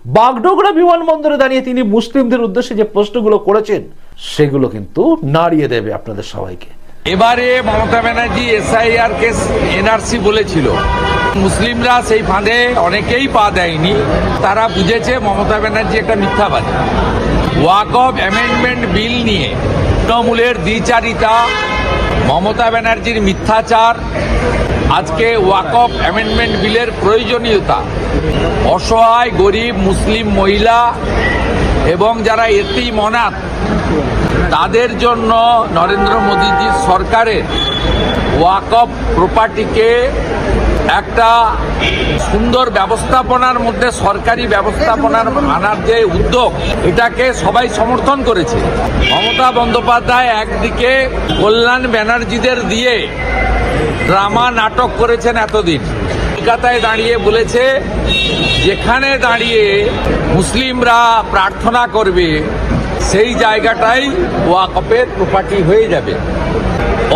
বাগডোগরা বিমানবন্দরে দাঁড়িয়ে তিনি মুসলিমদের উদ্দেশ্যে যে প্রশ্নগুলো করেছেন সেগুলো কিন্তু নাড়িয়ে দেবে আপনাদের সবাইকে। এবারে Mamata Banerjee SIR case NRC বলেছিল, মুসলিমরা সেই ফাঁদে অনেকেই পা দেয়নি। তারা বুঝেছে মমতা ব্যানার্জি একটা মিথ্যাবাদী। ওয়াকফ অ্যামেন্ডমেন্ট বিল নিয়ে তৃণমূলের দ্বিচারিতা, মমতা ব্যানার্জির মিথ্যাচার, আজকে ওয়াকফ অ্যামেন্ডমেন্ট বিলের প্রয়োজনীয়তা অসহায় গরিব মুসলিম মহিলা এবং যারা এতিম অনাথ তাদের জন্য নরেন্দ্র মোদীজির সরকারের ওয়াকফ প্রপার্টিকে একটা সুন্দর ব্যবস্থাপনার মধ্যে সরকারি ব্যবস্থাপনার আনার যে উদ্যোগ, এটাকে সবাই সমর্থন করেছে। মমতা বন্দ্যোপাধ্যায় একদিকে কল্যাণ ব্যানার্জিদের দিয়ে ড্রামা নাটক করেছেন এতদিন, কলকাতায় দাঁড়িয়ে বলেছে যেখানে দাঁড়িয়ে মুসলিমরা প্রার্থনা করবে সেই জায়গাটাই ওয়াকফের প্রপার্টি হয়ে যাবে।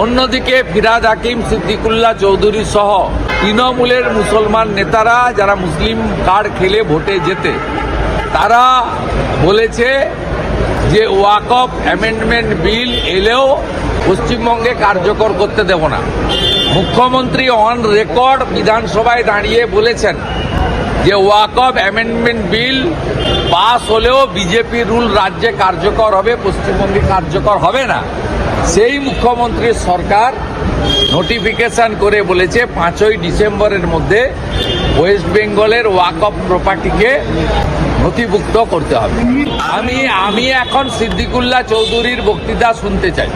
অন্যদিকে ফিরহাদ হাকিম, সিদ্দিকুল্লাহ চৌধুরী সহ তৃণমূলের মুসলমান নেতারা যারা মুসলিম কার্ড খেলে ভোটে যেতে, তারা বলেছে যে ওয়াকফ অ্যামেন্ডমেন্ট বিল এলেও পশ্চিমবঙ্গে কার্যকর করতে দেব না। মুখ্যমন্ত্রী অন রেকর্ড বিধানসভায় দাঁড়িয়ে বলেছেন যে ওয়াকফ অ্যামেন্ডমেন্ট বিল পাস হলেও বিজেপি রুল রাজ্যে কার্যকর হবে, পশ্চিমবঙ্গে কার্যকর হবে না। সেই মুখ্যমন্ত্রীর সরকার নোটিফিকেশন করে বলেছে 5ই ডিসেম্বরের মধ্যে ওয়েস্ট বেঙ্গলের ওয়াকফ প্রপার্টিকে নথিভুক্ত করতে হবে। আমি এখন সিদ্দিকুল্লাহ চৌধুরীর বক্তৃতা শুনতে চাই।